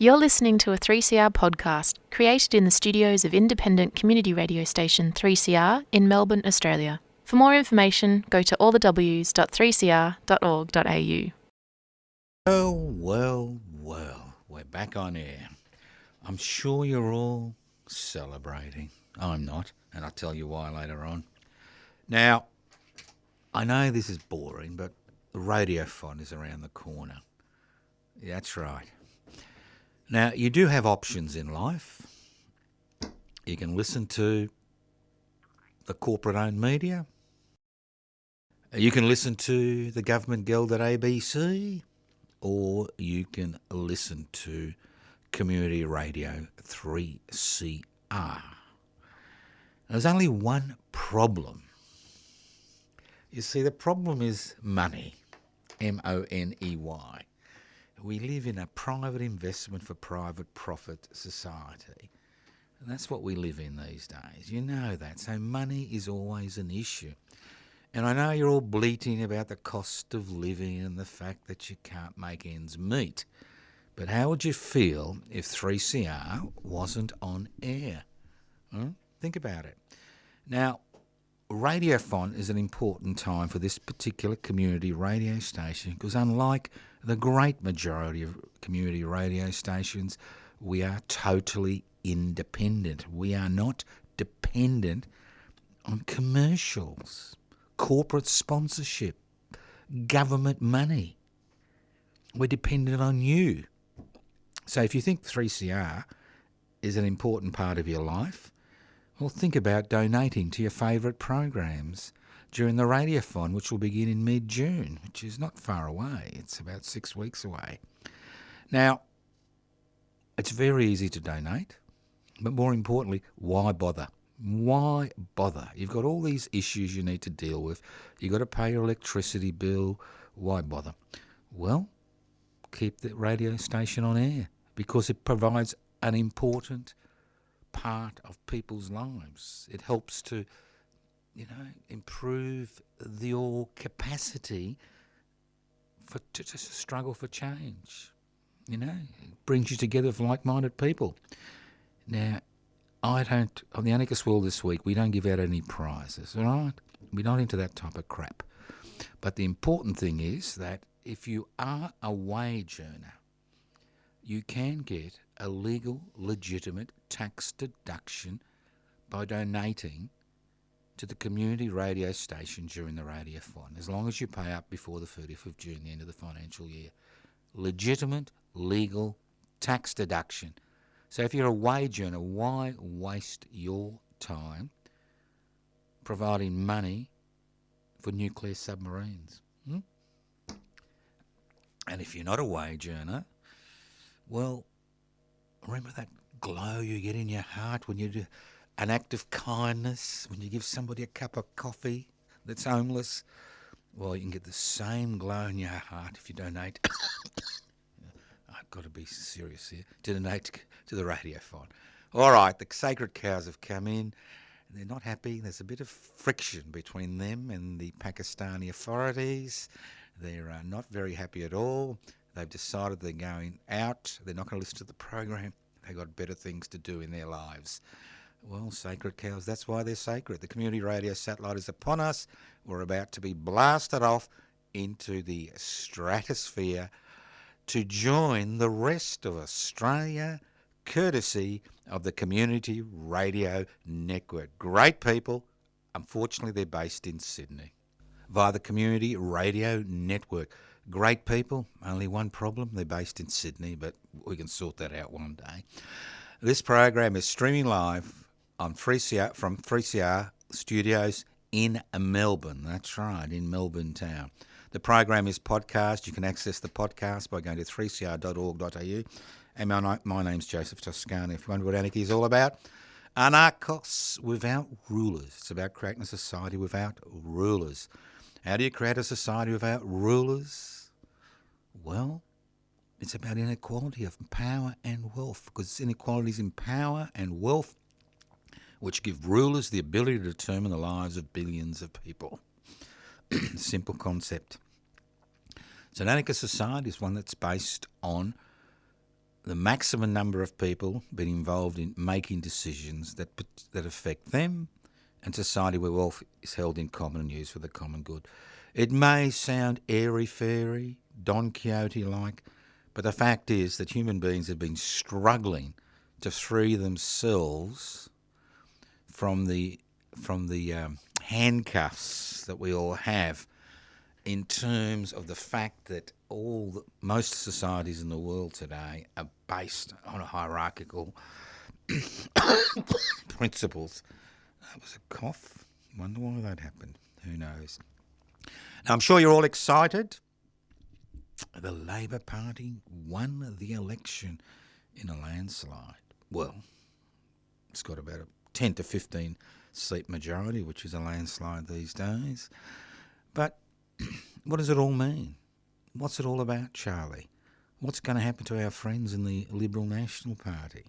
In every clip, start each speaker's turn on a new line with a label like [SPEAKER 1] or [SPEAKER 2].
[SPEAKER 1] You're listening to a 3CR podcast created in the studios of independent community radio station 3CR in Melbourne, Australia. For more information, go to allthews.3cr.org.au.
[SPEAKER 2] Well, we're back on air. I'm sure you're all celebrating. I'm not, and I'll tell you why later on. Now, I know this is boring, but the radiothon is around the corner. That's right. Now, you do have options in life. You can listen to the corporate-owned media. You can listen to the government-gelded ABC, or you can listen to Community Radio 3CR. There's only one problem. You see, the problem is money, M-O-N-E-Y. We live in a private investment for private profit society. And that's what we live in these days. You know that. So money is always an issue. And I know you're all bleating about the cost of living and the fact that you can't make ends meet. But how would you feel if 3CR wasn't on air? Think about it. Now, Radiothon is an important time for this particular community radio station because unlike the great majority of community radio stations, we are totally independent. We are not dependent on commercials, corporate sponsorship, government money. We're dependent on you. So if you think 3CR is an important part of your life, well, think about donating to your favourite programs during the Radiothon, which will begin in mid-June, which is not far away. It's about 6 weeks away. Now, it's very easy to donate, but more importantly, why bother? Why bother? You've got all these issues you need to deal with. You've got to pay your electricity bill. Why bother? Well, keep the radio station on air because it provides an important part of people's lives. It helps to, improve your capacity to struggle for change. It brings you together with like-minded people. Now, on the Anarchist World this week, we don't give out any prizes, all right? We're not into that type of crap. But the important thing is that if you are a wage earner, you can get a legal, legitimate tax deduction by donating to the community radio station during the Radiothon, as long as you pay up before the 30th of June, the end of the financial year. Legitimate, legal tax deduction. So if you're a wage earner, why waste your time providing money for nuclear submarines? And if you're not a wage earner, well, remember that glow you get in your heart when you do an act of kindness, when you give somebody a cup of coffee that's homeless? Well, you can get the same glow in your heart if you donate. I've got to be serious here. To donate to the Radiothon. All right, the sacred cows have come in. They're not happy. There's a bit of friction between them and the Pakistani authorities. They're not very happy at all. They've decided they're going out. They're not going to listen to the program. They've got better things to do in their lives. Well, sacred cows, that's why they're sacred. The community radio satellite is upon us. We're about to be blasted off into the stratosphere to join the rest of Australia, courtesy of the Community Radio Network. Great people. Unfortunately, they're based in Sydney via the Community Radio Network. Great people, only one problem, they're based in Sydney, but we can sort that out one day. This program is streaming live on 3CR, from 3CR studios in Melbourne. That's right, in Melbourne town. The program is podcast. You can access the podcast by going to 3cr.org.au. And my name's Joseph Toscano. If you wonder what anarchy is all about, anarchos without rulers. It's about creating a society without rulers. How do you create a society without rulers? Well, it's about inequality of power and wealth, because inequalities in power and wealth which give rulers the ability to determine the lives of billions of people. Simple concept. So an anarchist society is one that's based on the maximum number of people being involved in making decisions that affect them and society where wealth is held in common and used for the common good. It may sound airy-fairy, Don Quixote-like, but the fact is that human beings have been struggling to free themselves from the handcuffs that we all have in terms of the fact that most societies in the world today are based on hierarchical principles. That was a cough. Wonder why that happened. Who knows? Now, I'm sure you're all excited. The Labor Party won the election in a landslide. Well, it's got about a 10 to 15 seat majority, which is a landslide these days. But what does it all mean? What's it all about, Charlie? What's going to happen to our friends in the Liberal National Party?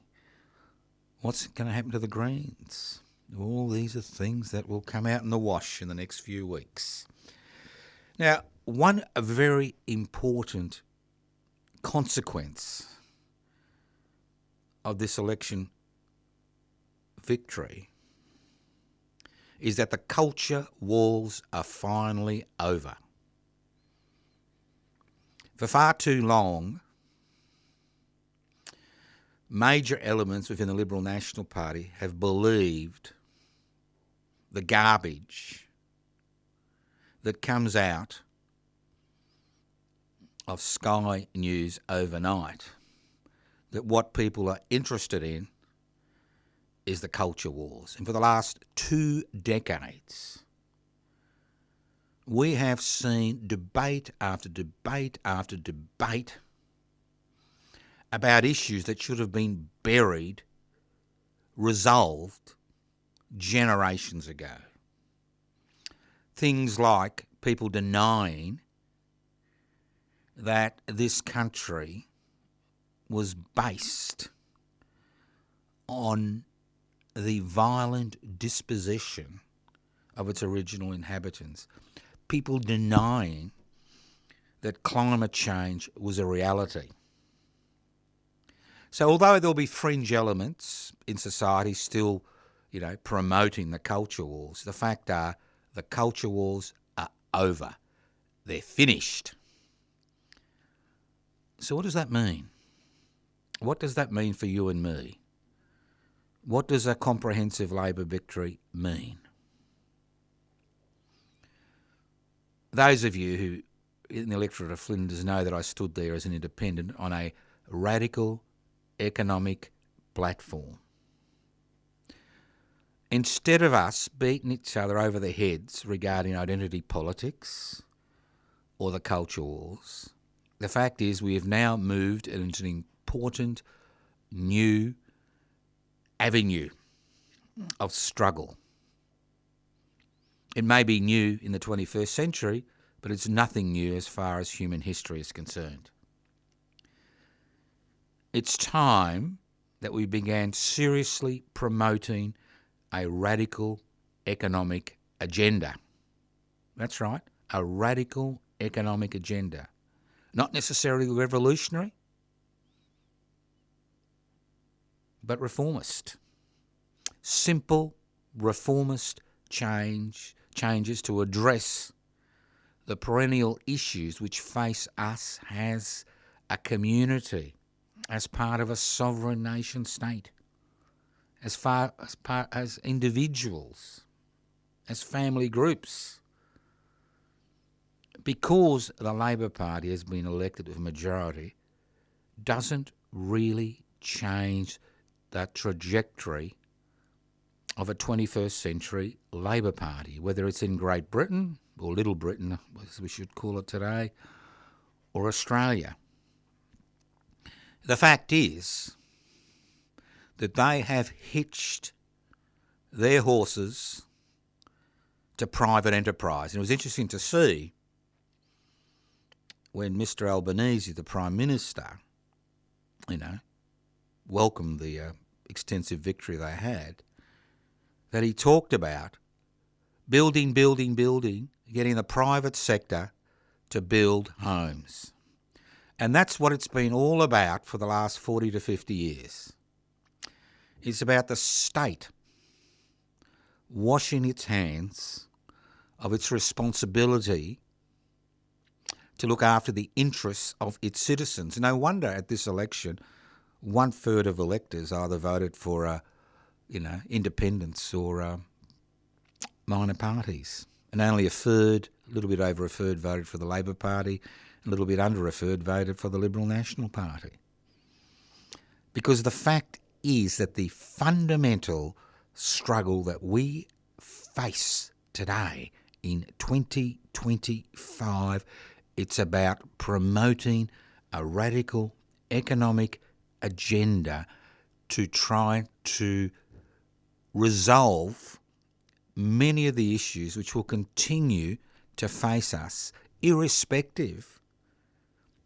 [SPEAKER 2] What's going to happen to the Greens? All these are things that will come out in the wash in the next few weeks. Now, one very important consequence of this election victory is that the culture wars are finally over. For far too long, major elements within the Liberal National Party have believed the garbage that comes out of Sky News overnight, that what people are interested in is the culture wars. And for the last 2 decades, we have seen debate after debate after debate about issues that should have been buried, resolved generations ago. Things like people denying that this country was based on the violent dispossession of its original inhabitants. People denying that climate change was a reality. So although there'll be fringe elements in society still, promoting the culture wars, the fact are the culture wars are over. They're finished. So what does that mean? What does that mean for you and me? What does a comprehensive Labor victory mean? Those of you who in the electorate of Flinders know that I stood there as an independent on a radical economic platform. Instead of us beating each other over the heads regarding identity politics or the culture wars, the fact is we have now moved into an important new avenue of struggle. It may be new in the 21st century, but it's nothing new as far as human history is concerned. It's time that we began seriously promoting a radical economic agenda. That's right, a radical economic agenda. Not necessarily revolutionary, but reformist. Simple reformist changes to address the perennial issues which face us as a community, as part of a sovereign nation state, as individuals, as family groups. Because the Labor Party has been elected with a majority, doesn't really change the trajectory of a 21st century Labor Party, whether it's in Great Britain, or Little Britain, as we should call it today, or Australia. The fact is that they have hitched their horses to private enterprise. And it was interesting to see when Mr. Albanese, the Prime Minister, welcomed the extensive victory they had, that he talked about building, getting the private sector to build homes. And that's what it's been all about for the last 40 to 50 years. It's about the state washing its hands of its responsibility to look after the interests of its citizens. No wonder at this election, 1/3 of electors either voted for, independents or minor parties, and only a little bit over a third voted for the Labor Party, a little bit under a third voted for the Liberal National Party. Because the fact is that the fundamental struggle that we face today in 2025, it's about promoting a radical economic agenda to try to resolve many of the issues which will continue to face us, irrespective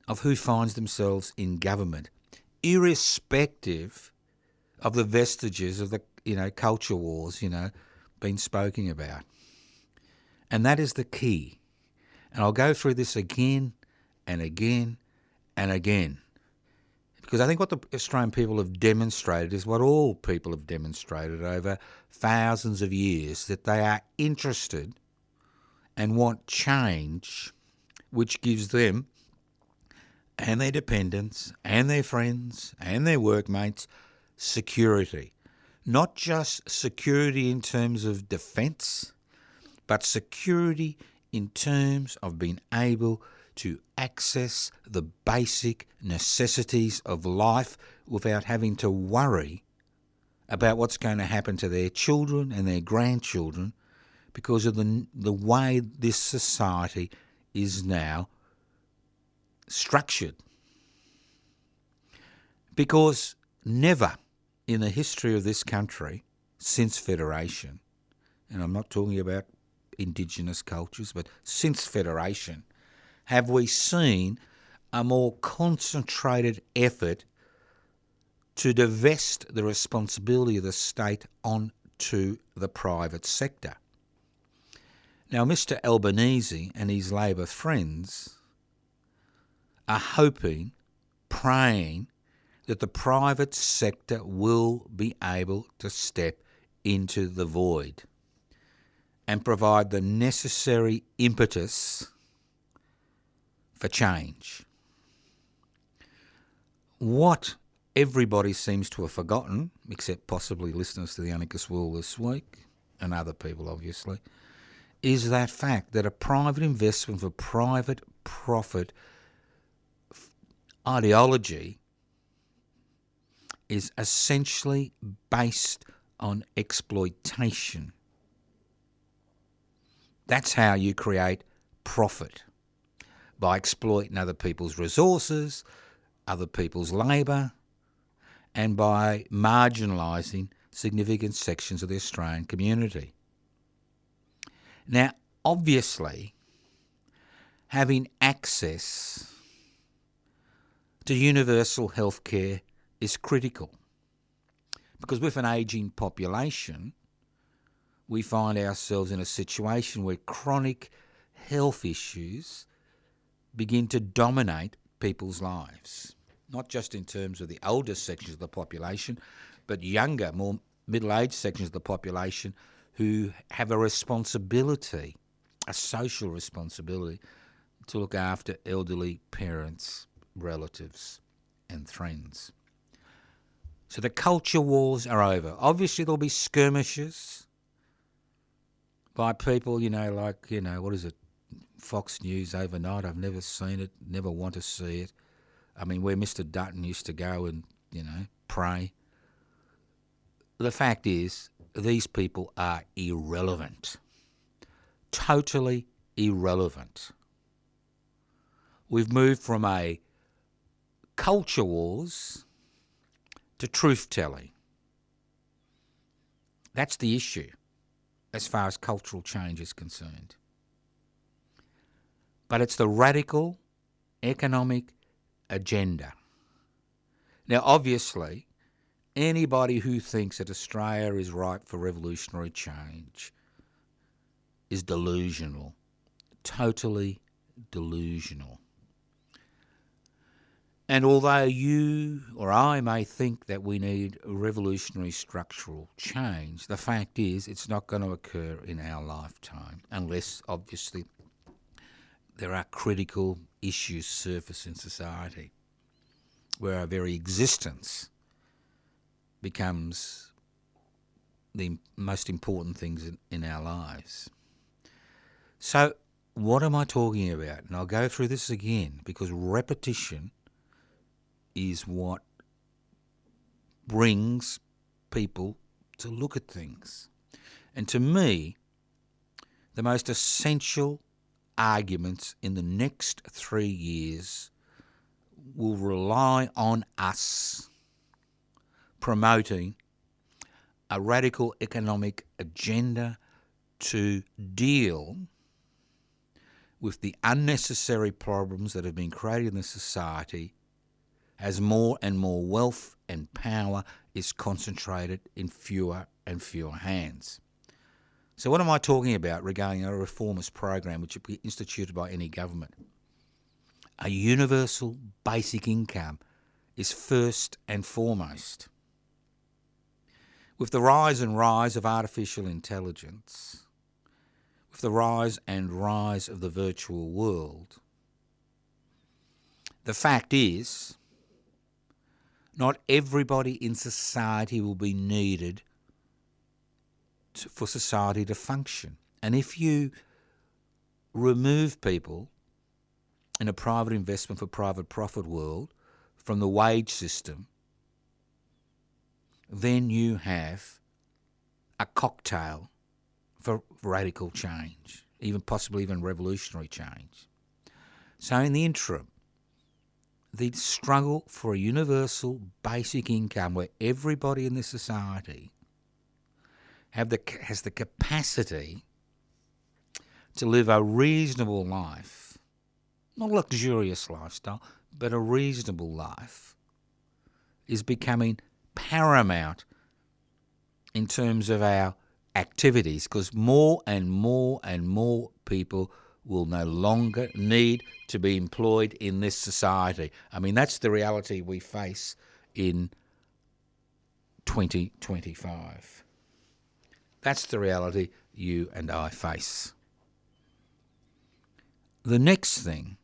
[SPEAKER 2] of who finds themselves in government, irrespective of the vestiges of the culture wars been spoken about. And that is the key. And I'll go through this again and again and again, because I think what the Australian people have demonstrated is what all people have demonstrated over thousands of years, that they are interested and want change which gives them and their dependents and their friends and their workmates security. Not just security in terms of defence, but security in terms of being able to access the basic necessities of life without having to worry about what's going to happen to their children and their grandchildren because of the way this society is now structured. Because never in the history of this country since Federation, and I'm not talking about Indigenous cultures, but since Federation, have we seen a more concentrated effort to divest the responsibility of the state onto the private sector. Now, Mr Albanese and his Labor friends are hoping, praying, that the private sector will be able to step into the void and provide the necessary impetus for change. What everybody seems to have forgotten, except possibly listeners to the Anarchist World this week, and other people obviously, is that fact that a private investment for private profit ideology is essentially based on exploitation. That's how you create profit, by exploiting other people's resources, other people's labour, and by marginalising significant sections of the Australian community. Now, obviously, having access to universal health care is critical, because with an ageing population, we find ourselves in a situation where chronic health issues begin to dominate people's lives, not just in terms of the older sections of the population, but younger, more middle-aged sections of the population who have a responsibility, a social responsibility, to look after elderly parents, relatives and friends. So the culture wars are over. Obviously there'll be skirmishes by people, what is it, Fox News overnight. I've never seen it, never want to see it. I mean, where Mr Dutton used to go and, pray. The fact is, these people are irrelevant. Totally irrelevant. We've moved from a culture wars to truth-telling. That's the issue as far as cultural change is concerned. But it's the radical economic agenda. Now, obviously, anybody who thinks that Australia is ripe for revolutionary change is delusional, totally delusional. And although you or I may think that we need revolutionary structural change, the fact is it's not going to occur in our lifetime unless, obviously, there are critical issues surface in society where our very existence becomes the most important things in our lives. So what am I talking about? And I'll go through this again because repetition is what brings people to look at things. And to me, the most essential arguments in the next 3 years will rely on us promoting a radical economic agenda to deal with the unnecessary problems that have been created in the society as more and more wealth and power is concentrated in fewer and fewer hands. So what am I talking about regarding a reformist program which would be instituted by any government? A universal basic income is first and foremost. With the rise of artificial intelligence, with the rise of the virtual world, the fact is not everybody in society will be needed for society to function. And if you remove people in a private investment for private profit world from the wage system, then you have a cocktail for radical change, possibly even revolutionary change. So in the interim, the struggle for a universal basic income where everybody in the society has the capacity to live a reasonable life, not a luxurious lifestyle, but a reasonable life, is becoming paramount in terms of our activities, because more and more and more people will no longer need to be employed in this society. I mean, that's the reality we face in 2025. That's the reality you and I face. The next thing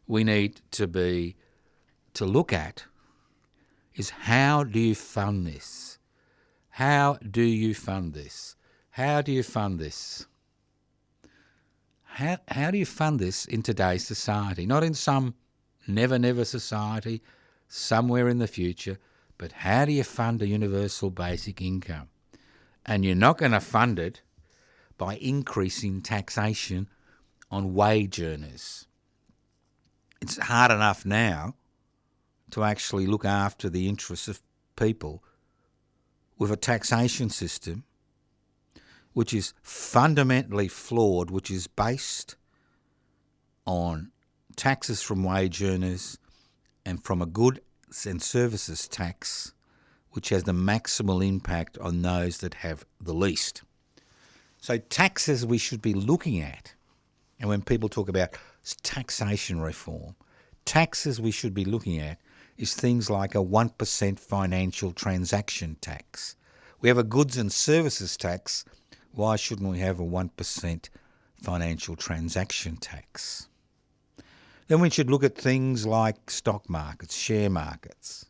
[SPEAKER 2] we need to look at is, how do you fund this? How do you fund this? How do you fund this? How do you fund this in today's society? Not in some never society somewhere in the future, but how do you fund a universal basic income? And you're not going to fund it by increasing taxation on wage earners. It's hard enough now to actually look after the interests of people with a taxation system which is fundamentally flawed, which is based on taxes from wage earners and from a goods and services tax, which has the maximal impact on those that have the least. So taxes we should be looking at, and when people talk about taxation reform, taxes we should be looking at is things like a 1% financial transaction tax. We have a goods and services tax. Why shouldn't we have a 1% financial transaction tax? Then we should look at things like stock markets, share markets.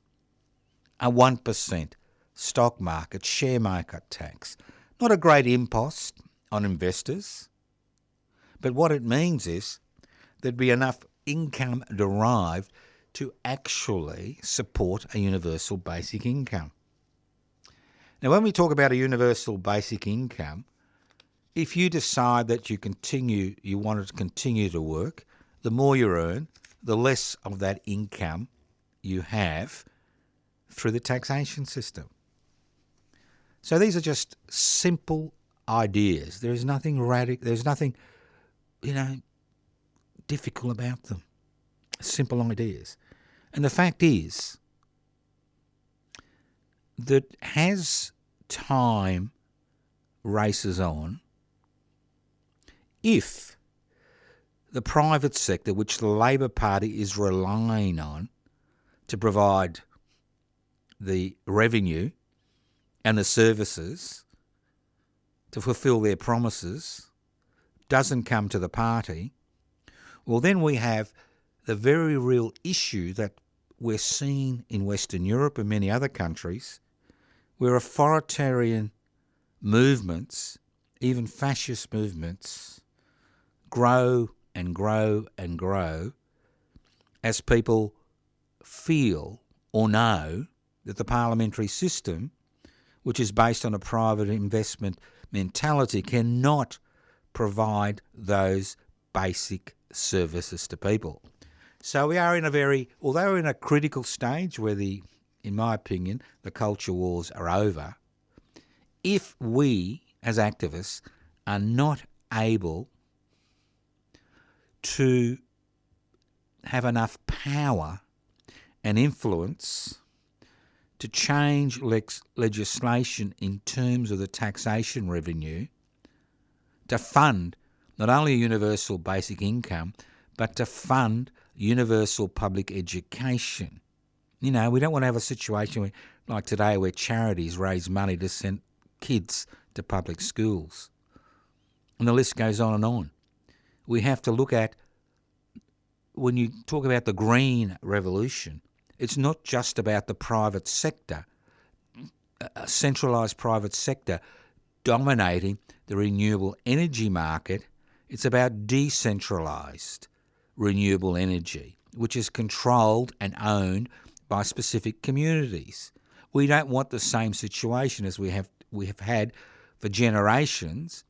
[SPEAKER 2] A 1% stock market, share market tax. Not a great impost on investors, but what it means is there'd be enough income derived to actually support a universal basic income. Now, when we talk about a universal basic income, if you decide that you want to continue to work, the more you earn, the less of that income you have through the taxation system. So these are just simple ideas. There is nothing radical. There's nothing, difficult about them. Simple ideas. And the fact is that as time races on, if the private sector, which the Labor Party is relying on to provide the revenue and the services to fulfil their promises, doesn't come to the party, well, then we have the very real issue that we're seeing in Western Europe and many other countries, where authoritarian movements, even fascist movements, grow and grow and grow as people feel or know that the parliamentary system, which is based on a private investment mentality, cannot provide those basic services to people. So we are in although we're in a critical stage where in my opinion, the culture wars are over, if we as activists are not able to have enough power and influence to change legislation in terms of the taxation revenue to fund not only a universal basic income, but to fund universal public education. You know, we don't want to have a situation like today where charities raise money to send kids to public schools. And the list goes on and on. We have to look at, when you talk about the green revolution, it's not just about the private sector, a centralised private sector dominating the renewable energy market. It's about decentralised renewable energy, which is controlled and owned by specific communities. We don't want the same situation as we have had for generations,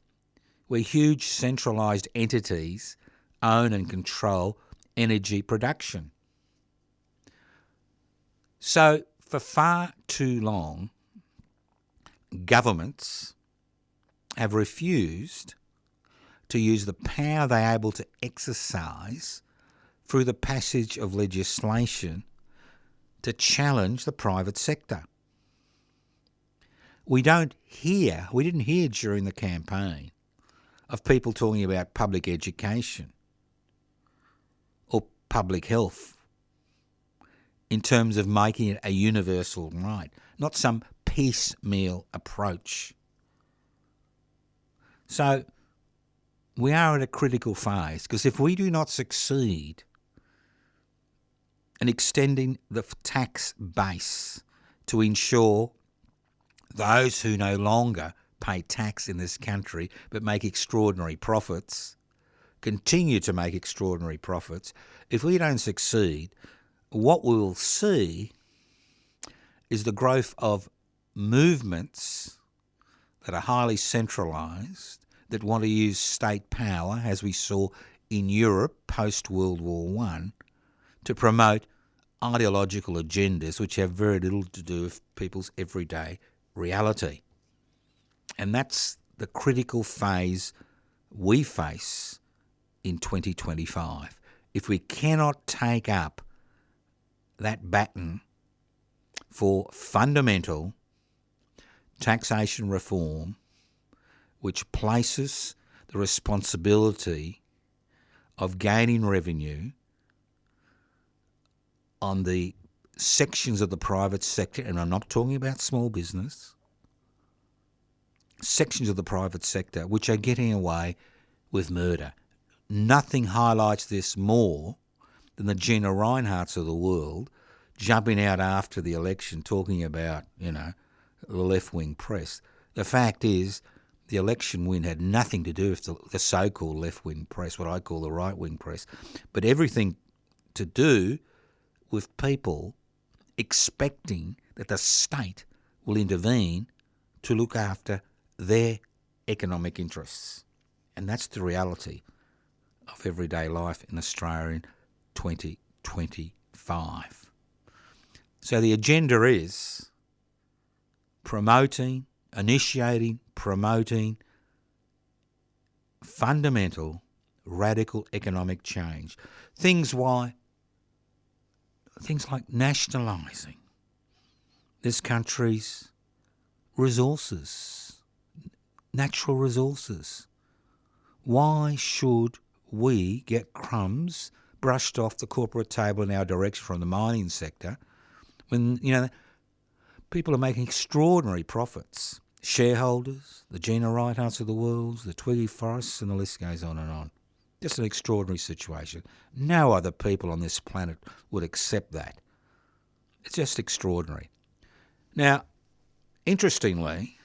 [SPEAKER 2] where huge centralised entities own and control energy production. So for far too long, governments have refused to use the power they're able to exercise through the passage of legislation to challenge the private sector. We didn't hear during the campaign of people talking about public education or public health in terms of making it a universal right, not some piecemeal approach. So we are at a critical phase, because if we do not succeed in extending the tax base to ensure those who no longer pay tax in this country but make extraordinary profits continue to make extraordinary profits, if we don't succeed, what we will see is the growth of movements that are highly centralised, that want to use state power, as we saw in Europe post-World War I, to promote ideological agendas which have very little to do with people's everyday reality. And that's the critical phase we face in 2025. If we cannot take up that baton for fundamental taxation reform, which places the responsibility of gaining revenue on the sections of the private sector, and I'm not talking about small business, sections of the private sector which are getting away with murder. Nothing highlights this more than the Gina Rineharts of the world jumping out after the election talking about, the left-wing press. The fact is, the election win had nothing to do with the so-called left-wing press, what I call the right-wing press, but everything to do with people expecting that the state will intervene to look after their economic interests. And that's the reality of everyday life in Australia in 2025. So the agenda is initiating, promoting fundamental, radical economic change. Things like nationalising this country's resources, natural resources. Why should we get crumbs brushed off the corporate table in our direction from the mining sector when, people are making extraordinary profits. Shareholders, the Gina Righthouts of the world, the Twiggy Forests, and the list goes on and on. Just an extraordinary situation. No other people on this planet would accept that. It's just extraordinary. Now, interestingly,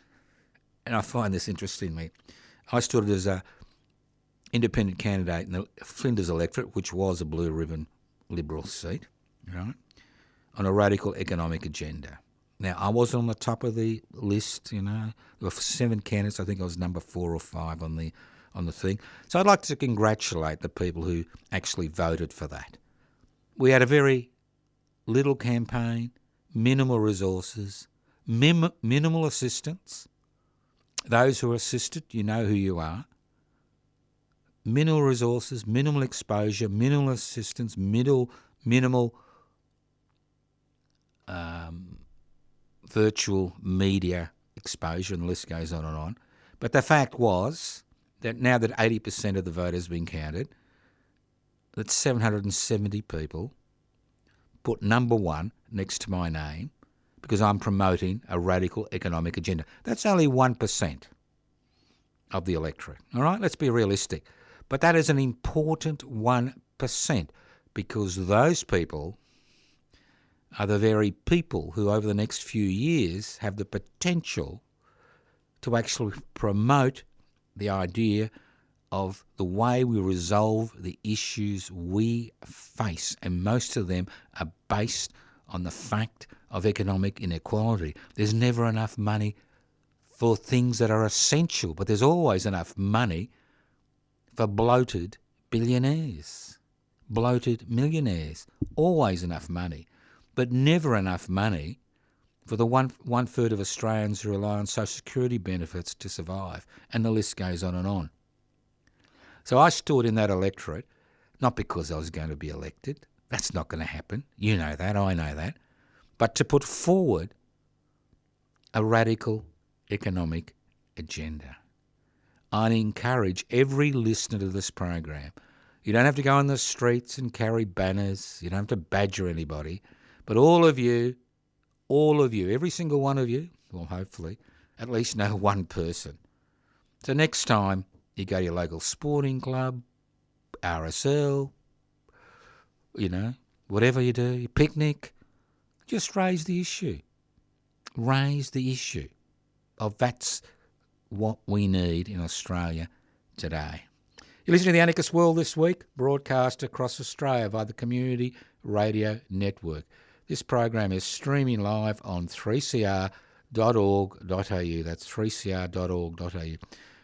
[SPEAKER 2] and I find this interestingly, I stood as a independent candidate in the Flinders electorate, which was a blue ribbon Liberal seat, right, on a radical economic agenda. Now, I wasn't on the top of the list, There were 7 candidates. I think I was number 4 or 5 on the thing. So I'd like to congratulate the people who actually voted for that. We had a very little campaign, minimal resources, minimal assistance. Those who are assisted, you know who you are. Minimal resources, minimal exposure, minimal assistance, minimal virtual media exposure, and the list goes on and on. But the fact was that now that 80% of the vote has been counted, that 770 people put number 1 next to my name because I'm promoting a radical economic agenda. That's only 1% of the electorate. All right, let's be realistic. But that is an important 1% because those people are the very people who over the next few years have the potential to actually promote the idea of the way we resolve the issues we face. And most of them are based on the fact of economic inequality. There's never enough money for things that are essential, but there's always enough money for bloated billionaires, bloated millionaires. Always enough money, but never enough money for the one third of Australians who rely on social security benefits to survive. And the list goes on and on. So I stood in that electorate, not because I was going to be elected. That's not going to happen. You know that, I know that. But to put forward a radical economic agenda. I encourage every listener to this program. You don't have to go on the streets and carry banners. You don't have to badger anybody. But all of you, every single one of you, well, hopefully, at least know one person. So next time you go to your local sporting club, RSL, whatever you do, your picnic, just raise the issue. Raise the issue of that's what we need in Australia today. You're listening to The Anarchist World this week, broadcast across Australia via the Community Radio Network. This program is streaming live on 3cr.org.au. That's 3cr.org.au.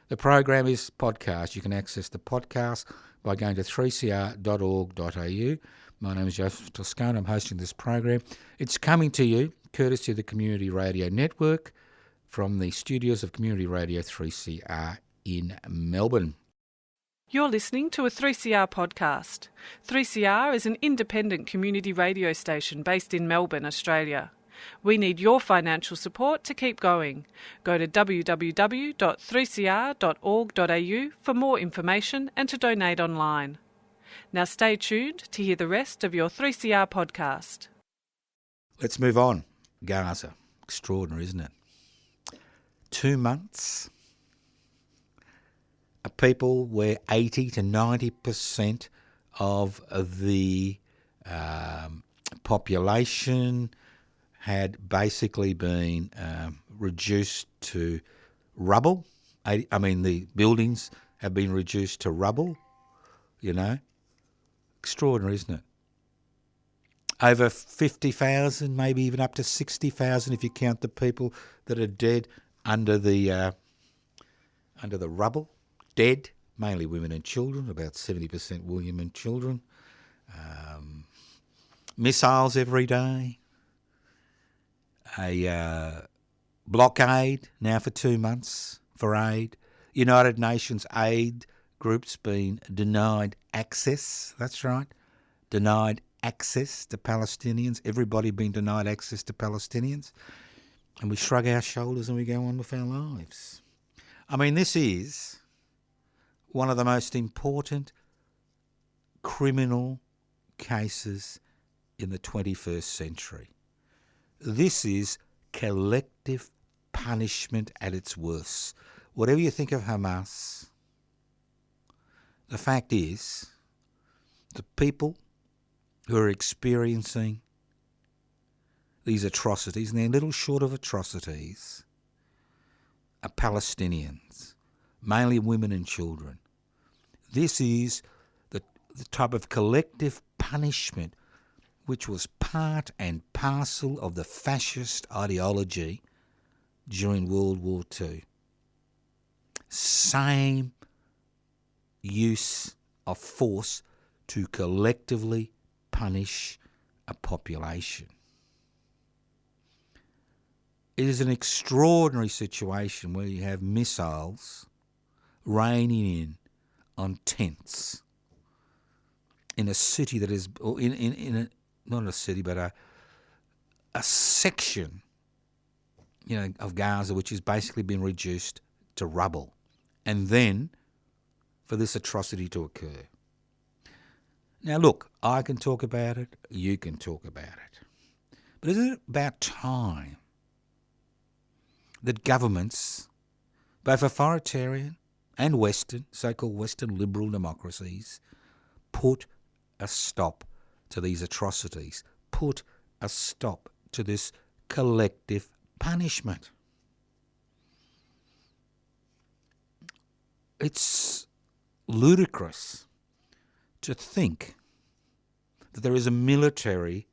[SPEAKER 2] The program is podcast. You can access the podcast by going to 3cr.org.au. My name is Joseph Toscano. I'm hosting this program. It's coming to you courtesy of the Community Radio Network from the studios of Community Radio 3CR in Melbourne.
[SPEAKER 3] You're listening to a 3CR podcast. 3CR is an independent community radio station based in Melbourne, Australia. We need your financial support to keep going. Go to www.3cr.org.au for more information and to donate online. Now stay tuned to hear the rest of your 3CR podcast.
[SPEAKER 2] Let's move on. Gaza. Extraordinary, isn't it? 2 months. A people where 80 to 90% of the population had basically been reduced to rubble. The buildings have been reduced to rubble, Extraordinary, isn't it? Over 50,000, maybe even up to 60,000 if you count the people that are dead under the rubble. Dead, mainly women and children, about 70% women and children. Missiles every day. A blockade now for 2 months for aid. United Nations aid groups being denied access. That's right, denied access to Palestinians. Everybody being denied access to Palestinians. And we shrug our shoulders and we go on with our lives. This is one of the most important criminal cases in the 21st century. This is collective punishment at its worst. Whatever you think of Hamas, the fact is the people who are experiencing these atrocities, and they're little short of atrocities, are Palestinians, mainly women and children. This is the type of collective punishment which was part and parcel of the fascist ideology during World War II. Same use of force to collectively punish a population. It is an extraordinary situation where you have missiles raining in on tents in a city that is, not a city, but a section, of Gaza, which has basically been reduced to rubble, and then for this atrocity to occur. Now, look, I can talk about it, you can talk about it, but isn't it about time that governments, both authoritarian and Western, so-called Western liberal democracies, put a stop to these atrocities, put a stop to this collective punishment? It's ludicrous to think that there is a military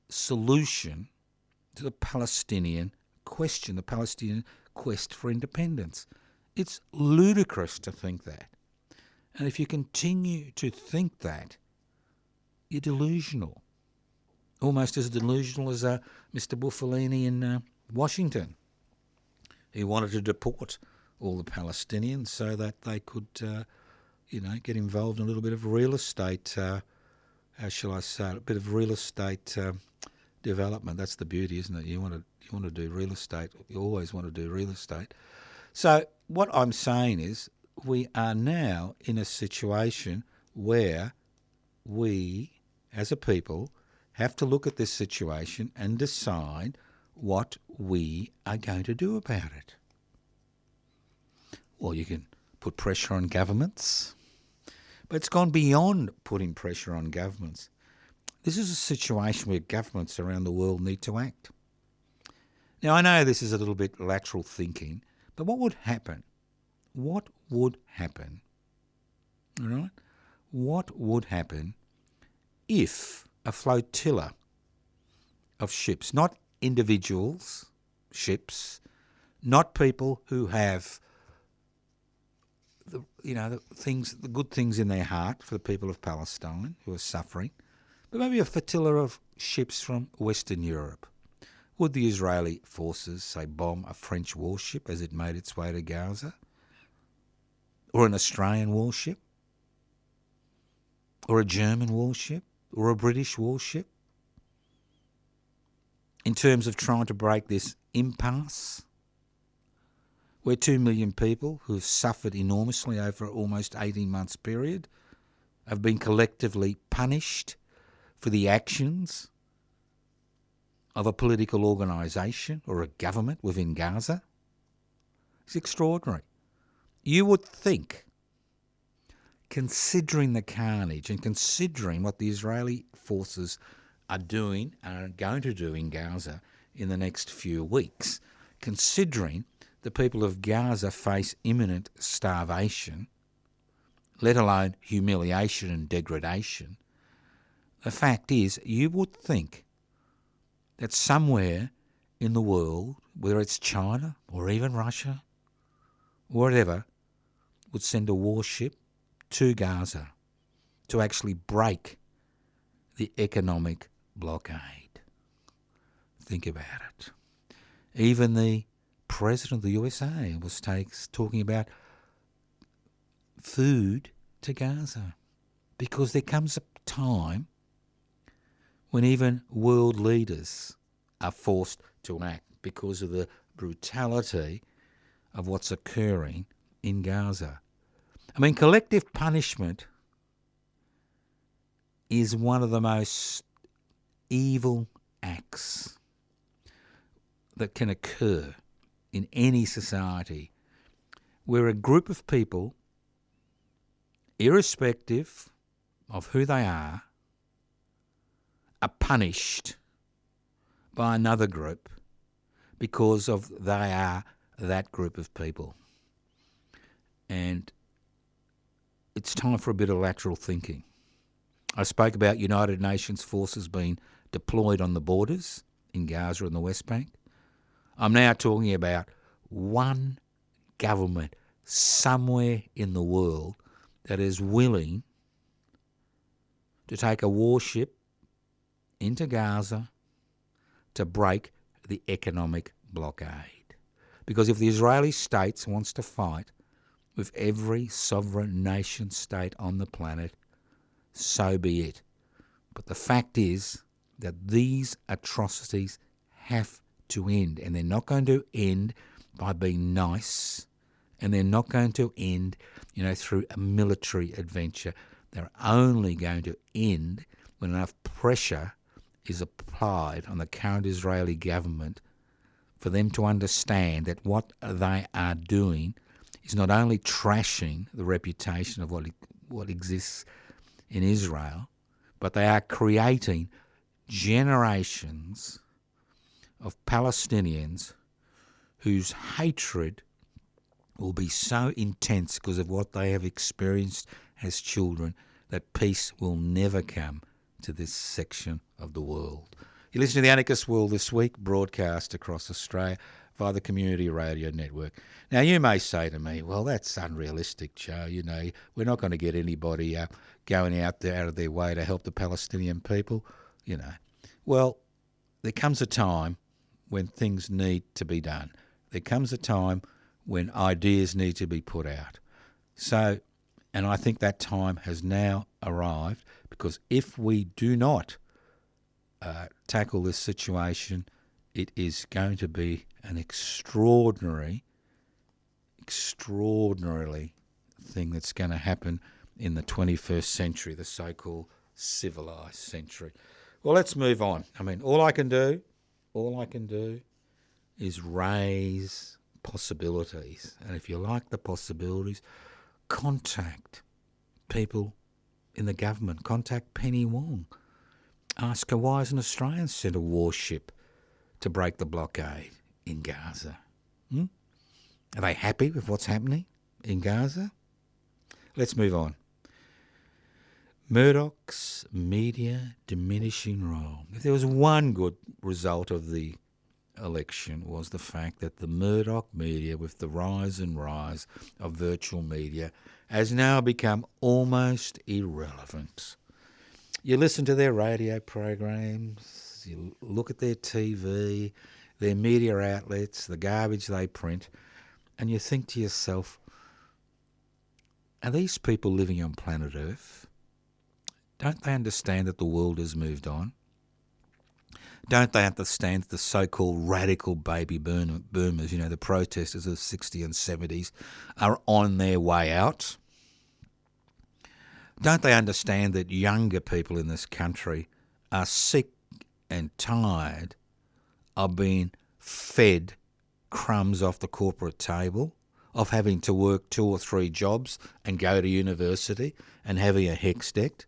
[SPEAKER 2] solution to the Palestinian question, the Palestinian quest for independence. It's ludicrous to think that. And if you continue to think that, you're delusional. Almost as delusional as Mr. Bufalini in Washington. He wanted to deport all the Palestinians so that they could, get involved in a little bit of real estate, how shall I say it, a bit of real estate development. That's the beauty, isn't it? You want to do real estate. You always want to do real estate. So what I'm saying is we are now in a situation where we, as a people, have to look at this situation and decide what we are going to do about it. Well, you can put pressure on governments, but it's gone beyond putting pressure on governments. This is a situation where governments around the world need to act. Now, I know this is a little bit lateral thinking, but what would happen? What would happen? All right? What would happen if a flotilla of ships, not individuals, ships, not people who have the good things in their heart for the people of Palestine who are suffering, but maybe a flotilla of ships from Western Europe. Would the Israeli forces, say, bomb a French warship as it made its way to Gaza? Or an Australian warship? Or a German warship? Or a British warship? In terms of trying to break this impasse, where 2 million people who have suffered enormously over almost 18 months period have been collectively punished for the actions of a political organisation or a government within Gaza. It's extraordinary. You would think, considering the carnage and considering what the Israeli forces are doing and are going to do in Gaza in the next few weeks, considering the people of Gaza face imminent starvation, let alone humiliation and degradation, the fact is you would think that somewhere in the world, whether it's China or even Russia, whatever, would send a warship to Gaza to actually break the economic blockade. Think about it. Even the President of the U.S.A. was talking about food to Gaza, because there comes a time when even world leaders are forced to act because of the brutality of what's occurring in Gaza. I mean, collective punishment is one of the most evil acts that can occur in any society, where a group of people, irrespective of who they are punished by another group because of they are that group of people. And it's time for a bit of lateral thinking. I spoke about United Nations forces being deployed on the borders in Gaza and the West Bank. I'm now talking about one government somewhere in the world that is willing to take a warship into Gaza to break the economic blockade. Because if the Israeli state wants to fight with every sovereign nation state on the planet, so be it. But the fact is that these atrocities have to end, and they're not going to end by being nice, and they're not going to end, through a military adventure. They're only going to end when enough pressure is applied on the current Israeli government for them to understand that what they are doing is not only trashing the reputation of what exists in Israel, but they are creating generations of Palestinians whose hatred will be so intense because of what they have experienced as children that peace will never come to this section of the world. You listen to The Anarchist World This Week, broadcast across Australia via the Community Radio Network. Now, you may say to me, well, that's unrealistic, Joe. We're not going to get anybody going out of their way to help the Palestinian people. Well, there comes a time when things need to be done. There comes a time when ideas need to be put out. And I think that time has now arrived, because if we do not tackle this situation, it is going to be an extraordinarily thing that's going to happen in the 21st century, the so-called civilised century. Well, let's move on. All I can do is raise possibilities. And if you like the possibilities, contact people in the government. Contact Penny Wong. Ask her why is an Australian sent a warship to break the blockade in Gaza? Are they happy with what's happening in Gaza? Let's move on. Murdoch's media diminishing role. If there was one good result of the election, was the fact that the Murdoch media, with the rise of virtual media, has now become almost irrelevant. You listen to their radio programs, you look at their TV, their media outlets, the garbage they print, and you think to yourself, are these people living on planet Earth? Don't they understand that the world has moved on? Don't they understand that the so-called radical baby boomers, the protesters of the 60s and 70s, are on their way out? Don't they understand that younger people in this country are sick and tired of being fed crumbs off the corporate table, of having to work 2 or 3 jobs and go to university and having a HECS debt?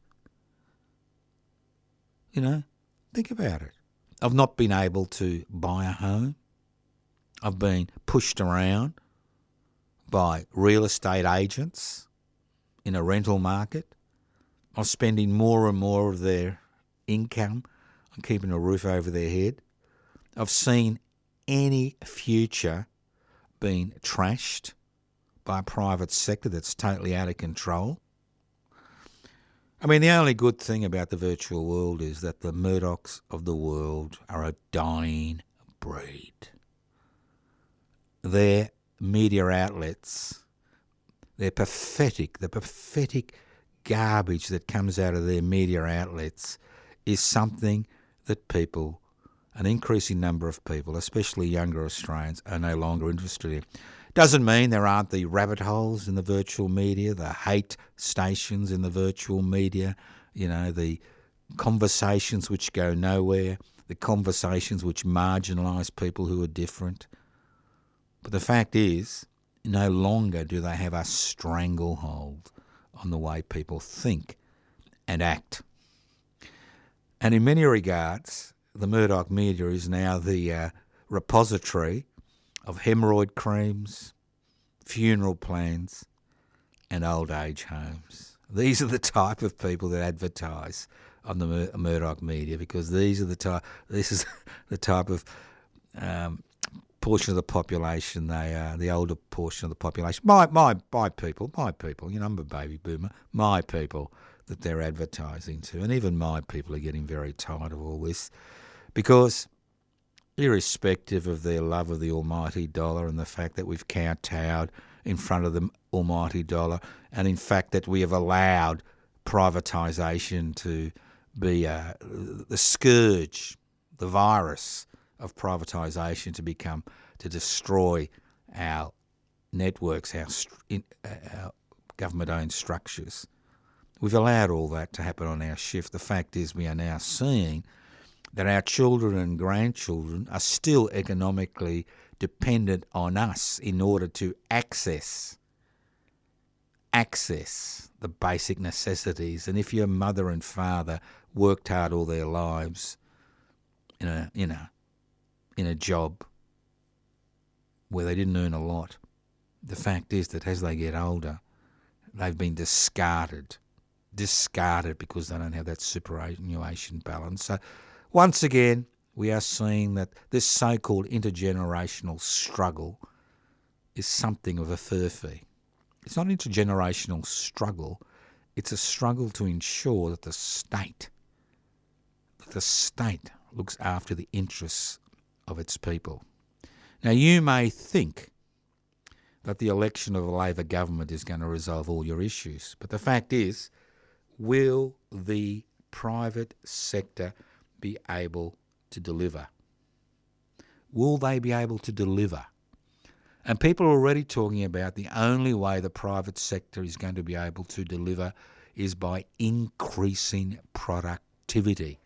[SPEAKER 2] Think about it. Of not being able to buy a home, of being pushed around by real estate agents in a rental market, of spending more and more of their income on keeping a roof over their head, of seeing any future being trashed by a private sector that's totally out of control. The only good thing about the virtual world is that the Murdochs of the world are a dying breed. Their media outlets, the pathetic garbage that comes out of their media outlets is something that people, an increasing number of people, especially younger Australians, are no longer interested in. Doesn't mean there aren't the rabbit holes in the virtual media, the hate stations in the virtual media, the conversations which go nowhere, the conversations which marginalise people who are different. But the fact is, no longer do they have a stranglehold on the way people think and act. And in many regards, the Murdoch media is now the repository of hemorrhoid creams, funeral plans and old age homes. These are the type of people that advertise on the Murdoch media, because this is the type of portion of the population they are, the older portion of the population. My people, I'm a baby boomer, my people that they're advertising to. And even my people are getting very tired of all this, because irrespective of their love of the almighty dollar and the fact that we've kowtowed in front of the almighty dollar, and in fact that we have allowed privatisation to be the scourge, the virus of privatisation to destroy our networks, our government-owned structures. We've allowed all that to happen on our shift. The fact is, we are now seeing that our children and grandchildren are still economically dependent on us in order to access the basic necessities. And if your mother and father worked hard all their lives in a job where they didn't earn a lot, the fact is that as they get older, they've been discarded because they don't have that superannuation balance. So once again, we are seeing that this so-called intergenerational struggle is something of a furphy. It's not an intergenerational struggle. It's a struggle to ensure that the state looks after the interests of its people. Now, you may think that the election of a Labor government is going to resolve all your issues, but the fact is, will the private sector be able to deliver? Will they be able to deliver? And people are already talking about the only way the private sector is going to be able to deliver is by increasing productivity.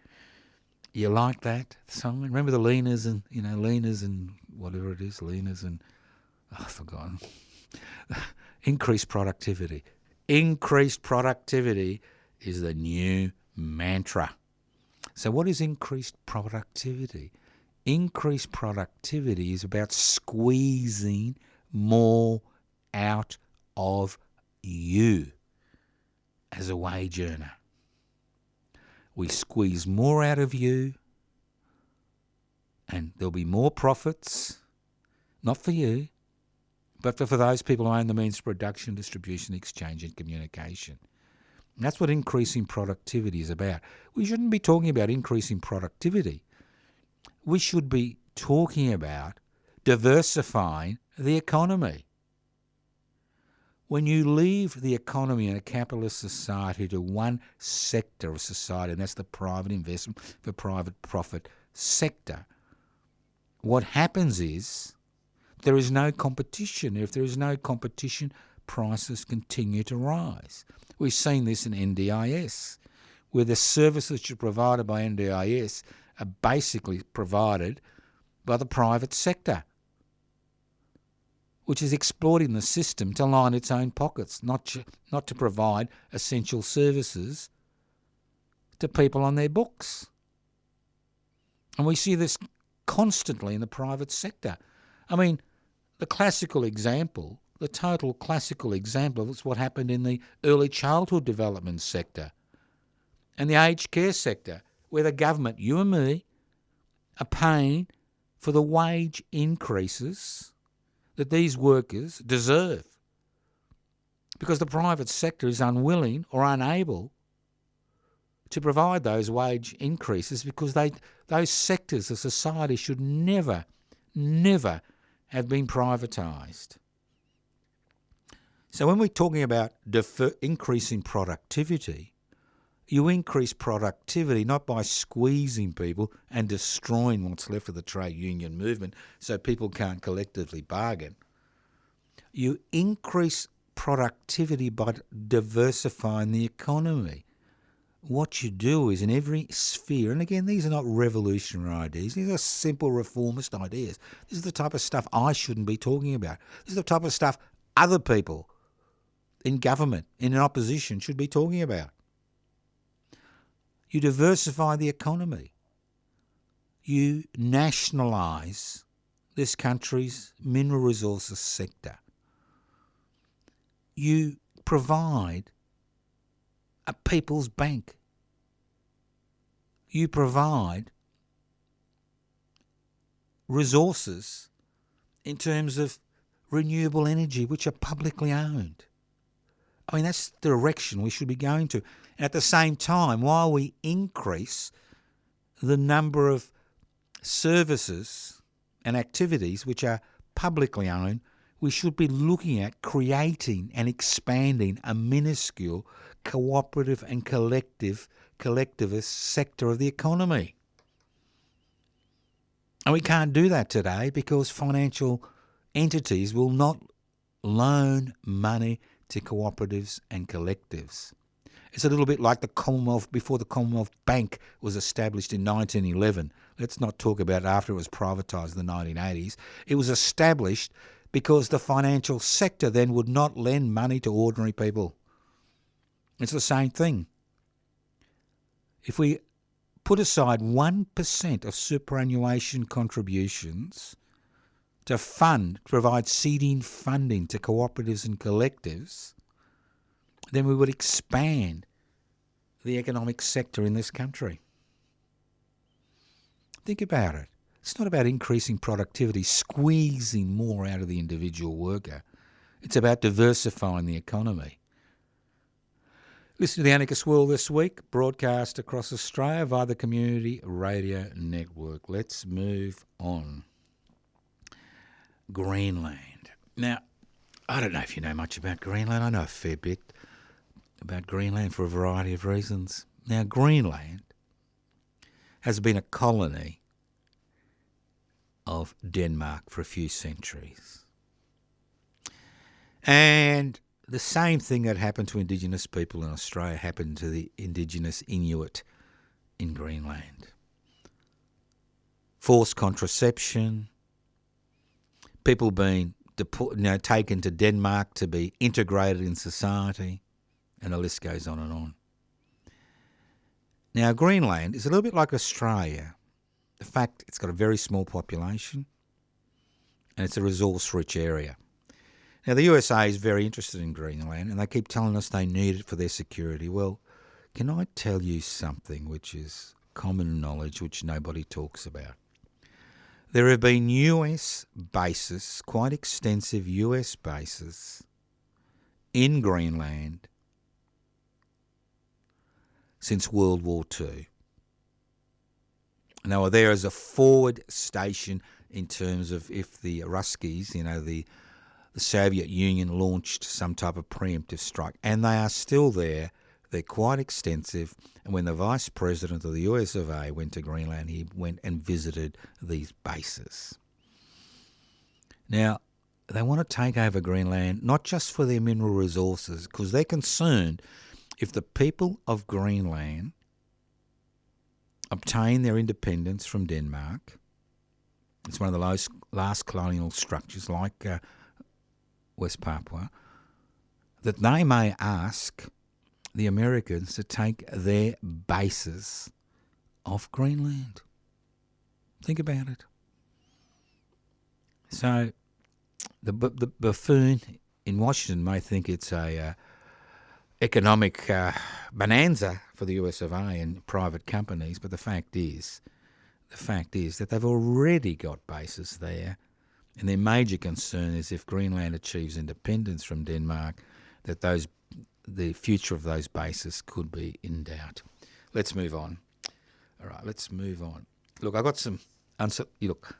[SPEAKER 2] You like that song? Remember the leaners and whatever it is, I've forgotten. Increased productivity. Increased productivity is the new mantra. So what is increased productivity? Increased productivity is about squeezing more out of you as a wage earner. We squeeze more out of you, and there'll be more profits, not for you, but for those people who own the means of production, distribution, exchange and communication. And that's what increasing productivity is about. We shouldn't be talking about increasing productivity. We should be talking about diversifying the economy. When you leave the economy in a capitalist society to one sector of society, and that's the private investment, the private profit sector, what happens is there is no competition. If there is no competition, prices continue to rise. We've seen this in NDIS, where the services which are provided by NDIS are basically provided by the private sector, which is exploiting the system to line its own pockets, not to provide essential services to people on their books. And we see this constantly in the private sector. I mean, the total classical example is what happened in the early childhood development sector and the aged care sector, where the government, you and me, are paying for the wage increases that these workers deserve, because the private sector is unwilling or unable to provide those wage increases, because those sectors of society should never have been privatised. So when we're talking about increasing productivity, you increase productivity not by squeezing people and destroying what's left of the trade union movement so people can't collectively bargain. You increase productivity by diversifying the economy. what you do is in every sphere, and again, these are not revolutionary ideas, these are simple reformist ideas. This is the type of stuff I shouldn't be talking about. This is the type of stuff other people in government, in opposition, should be talking about. You diversify the economy. You nationalise this country's mineral resources sector. You provide a people's bank. You provide resources in terms of renewable energy, which are publicly owned. I mean, that's the direction we should be going to. And at the same time, while we increase the number of services and activities which are publicly owned, we should be looking at creating and expanding a minuscule cooperative and collectivist sector of the economy. And we can't do that today because financial entities will not loan money to cooperatives and collectives. It's a little bit like the Commonwealth before the Commonwealth Bank was established in 1911. Let's not talk about it after it was privatised in the 1980s. It was established because the financial sector then would not lend money to ordinary people. It's the same thing. If we put aside 1% of superannuation contributions to provide seeding funding to cooperatives and collectives, then we would expand the economic sector in this country. Think about it. It's not about increasing productivity, squeezing more out of the individual worker. It's about diversifying the economy. Listen to The Anarchist World this week, broadcast across Australia via the Community Radio Network. Let's move on. Greenland. Now, I don't know if you know much about Greenland. I know a fair bit about Greenland for a variety of reasons. Now, Greenland has been a colony of Denmark for a few centuries. And the same thing that happened to Indigenous people in Australia happened to the Indigenous Inuit in Greenland. Forced contraception, people being taken to Denmark to be integrated in society, and the list goes on and on. Now, Greenland is a little bit like Australia. The fact it's got a very small population and it's a resource-rich area. Now, the U.S.A. is very interested in Greenland and they keep telling us they need it for their security. Well, can I tell you something which is common knowledge which nobody talks about? There have been US bases, quite extensive US bases, in Greenland since World War II. And they were there as a forward station in terms of if the Ruskies, the Soviet Union launched some type of preemptive strike. And they are still there. They're quite extensive. And when the Vice President of the U.S.A. went to Greenland, he went and visited these bases. Now, they want to take over Greenland, not just for their mineral resources, because they're concerned if the people of Greenland obtain their independence from Denmark, it's one of the last colonial structures like West Papua, that they may ask the Americans to take their bases off Greenland. Think about it. So the buffoon in Washington may think it's a economic bonanza for the U.S.A. and private companies, but the fact is that they've already got bases there, and their major concern is if Greenland achieves independence from Denmark, that the future of those bases could be in doubt. Let's move on. All right, let's move on. Look, I got some.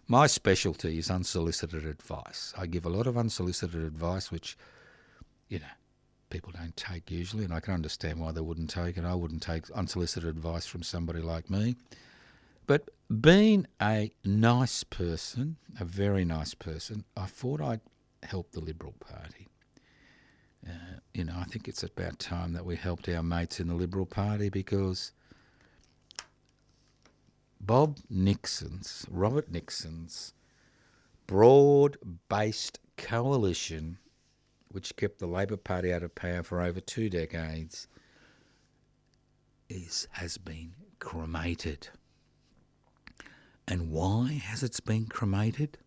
[SPEAKER 2] My specialty is unsolicited advice. I give a lot of unsolicited advice, which, people don't take usually, and I can understand why they wouldn't take it. I wouldn't take unsolicited advice from somebody like me. But being a nice person, a very nice person, I thought I'd help the Liberal Party. I think it's about time that we helped our mates in the Liberal Party, because Robert Nixon's broad-based coalition, which kept the Labor Party out of power for over 2 decades, has been cremated. And why has it been cremated?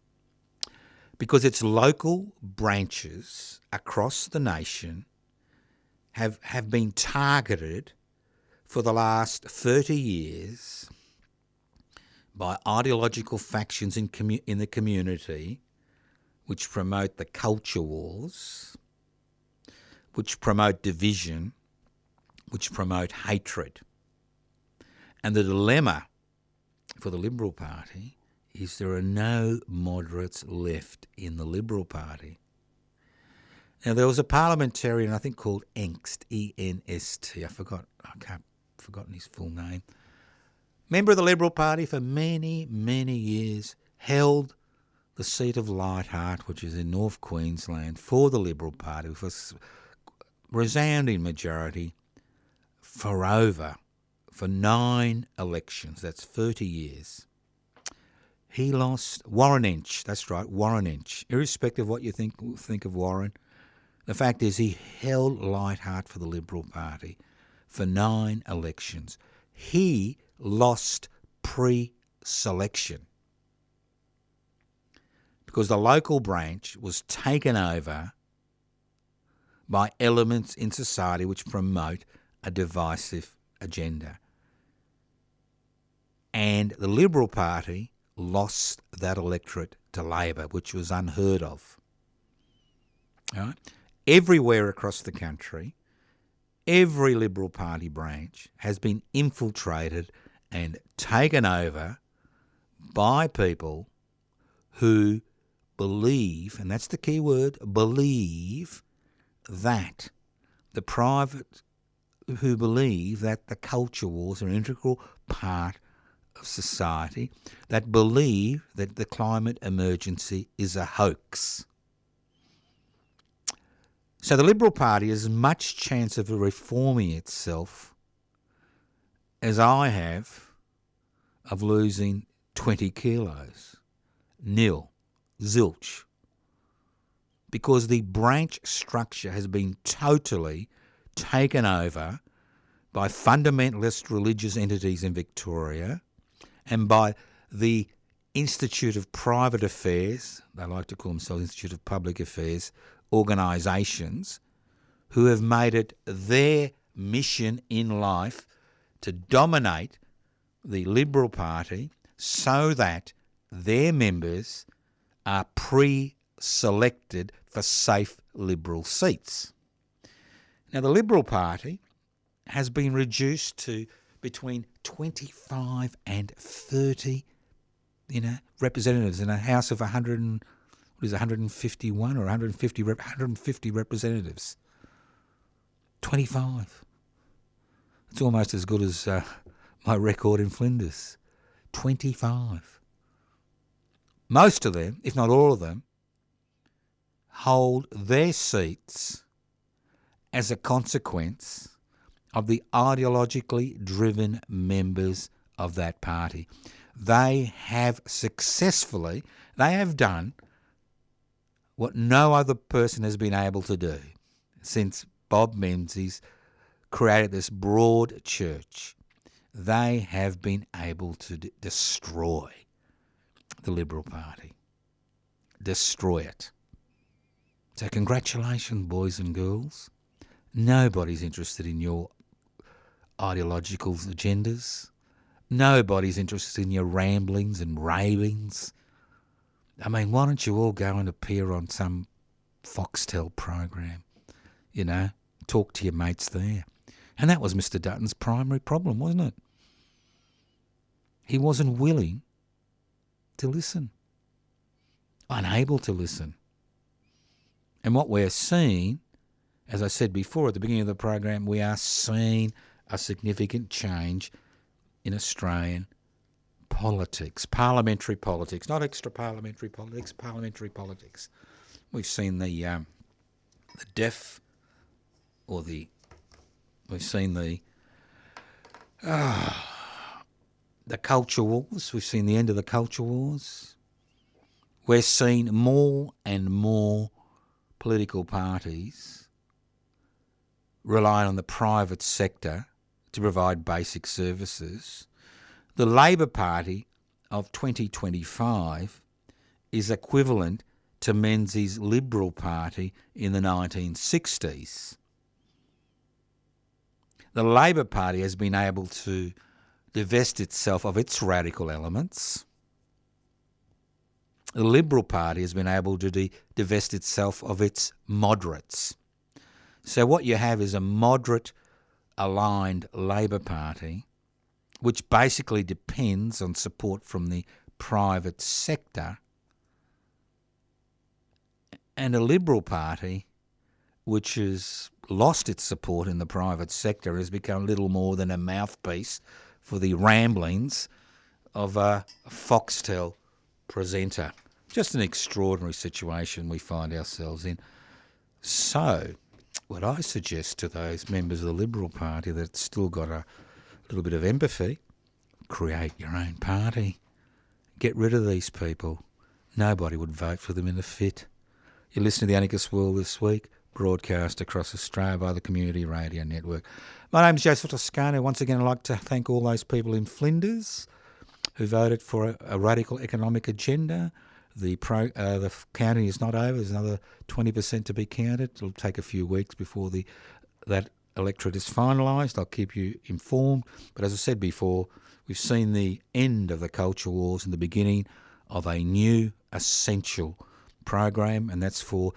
[SPEAKER 2] Because its local branches across the nation have been targeted for the last 30 years by ideological factions in the community which promote the culture wars, which promote division, which promote hatred. And the dilemma for the Liberal Party is there are no moderates left in the Liberal Party. Now, there was a parliamentarian, I think, called Engst, E-N-S-T. I've forgotten his full name. Member of the Liberal Party for many, many years, held the seat of Leichhardt, which is in North Queensland, for the Liberal Party with a resounding majority for 9 elections. That's 30 years. He lost Warren Inch. That's right, Warren Inch. Irrespective of what you think of Warren, the fact is he held Leichhardt for the Liberal Party for 9 elections. He lost pre-selection because the local branch was taken over by elements in society which promote a divisive agenda. And the Liberal Party lost that electorate to Labor, which was unheard of. All right? Everywhere across the country, every Liberal Party branch has been infiltrated and taken over by people who believe, and that's the key word, believe that the culture wars are an integral part of society, that believe that the climate emergency is a hoax. So the Liberal Party has as much chance of reforming itself as I have of losing 20 kilos. Nil. Zilch. Because the branch structure has been totally taken over by fundamentalist religious entities in Victoria and by the Institute of Private Affairs, they like to call themselves Institute of Public Affairs, organisations who have made it their mission in life to dominate the Liberal Party so that their members are pre-selected for safe Liberal seats. Now, the Liberal Party has been reduced to between 25 and 30, representatives in a House of 151 or 150 representatives. 25. It's almost as good as my record in Flinders. 25. Most of them, if not all of them, hold their seats as a consequence of the ideologically driven members of that party. They have done what no other person has been able to do since Bob Menzies created this broad church. They have been able to destroy the Liberal Party. Destroy it. So congratulations, boys and girls. Nobody's interested in your ideological agendas. Nobody's interested in your ramblings and ravings. I mean, why don't you all go and appear on some Foxtel program? Talk to your mates there. And that was Mr. Dutton's primary problem, wasn't it? He wasn't willing to listen. Unable to listen. And what we're seeing, as I said before at the beginning of the program, we are seeing a significant change in Australian politics, parliamentary politics, not extra-parliamentary politics, parliamentary politics. We've seen the deaf we've seen the culture wars. We've seen the end of the culture wars. We're seeing more and more political parties rely on the private sector to provide basic services. The Labor Party of 2025 is equivalent to Menzies' Liberal Party in the 1960s. The Labor Party has been able to divest itself of its radical elements. The Liberal Party has been able to divest itself of its moderates. So what you have is a moderate-aligned Labor Party, which basically depends on support from the private sector, and a Liberal Party which has lost its support in the private sector, has become little more than a mouthpiece for the ramblings of a Foxtel presenter. Just an extraordinary situation we find ourselves in. So, what I suggest to those members of the Liberal Party that's still got a little bit of empathy, create your own party. Get rid of these people. Nobody would vote for them in a fit. You're listening to The Anarchist World This Week, broadcast across Australia by the Community Radio Network. My name's Joseph Toscano. Once again, I'd like to thank all those people in Flinders who voted for a radical economic agenda. The counting is not over. There's another 20% to be counted. It'll take a few weeks before that electorate is finalised. I'll keep you informed. But as I said before, we've seen the end of the culture wars and the beginning of a new essential program, and that's for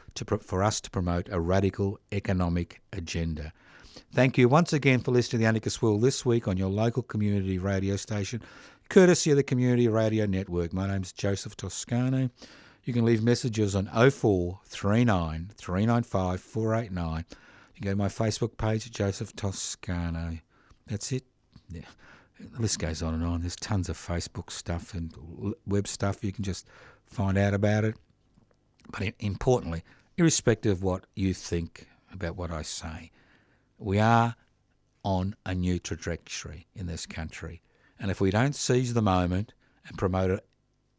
[SPEAKER 2] us to promote a radical economic agenda. Thank you once again for listening to The Anarchist World This Week on your local community radio station, courtesy of the Community Radio Network. My name's Joseph Toscano. You can leave messages on 0439 395 489. You can go to my Facebook page, Joseph Toscano. That's it. Yeah. The list goes on and on. There's tons of Facebook stuff and web stuff. You can just find out about it. But importantly, irrespective of what you think about what I say, we are on a new trajectory in this country. And if we don't seize the moment and promote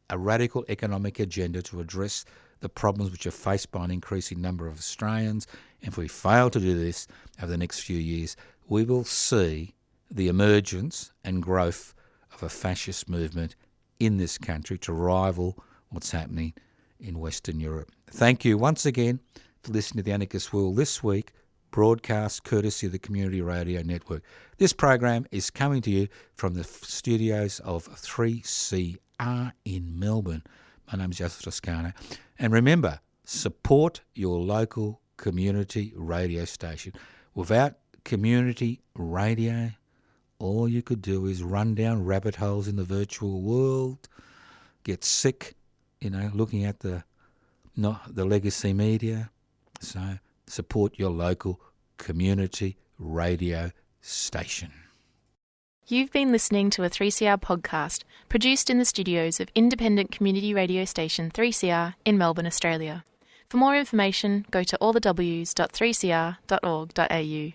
[SPEAKER 2] a radical economic agenda to address the problems which are faced by an increasing number of Australians, and if we fail to do this over the next few years, we will see the emergence and growth of a fascist movement in this country to rival what's happening in Western Europe. Thank you once again for listening to The Anarchist World This Week, broadcast courtesy of the Community Radio Network. This program is coming to you from the studios of 3CR in Melbourne. My name is Joseph Toscano. And remember, support your local community radio station. Without community radio, all you could do is run down rabbit holes in the virtual world, get sick, looking at the legacy media. So support your local community radio station.
[SPEAKER 1] You've been listening to a 3CR podcast produced in the studios of independent community radio station 3CR in Melbourne, Australia. For more information, go to allthews.3cr.org.au.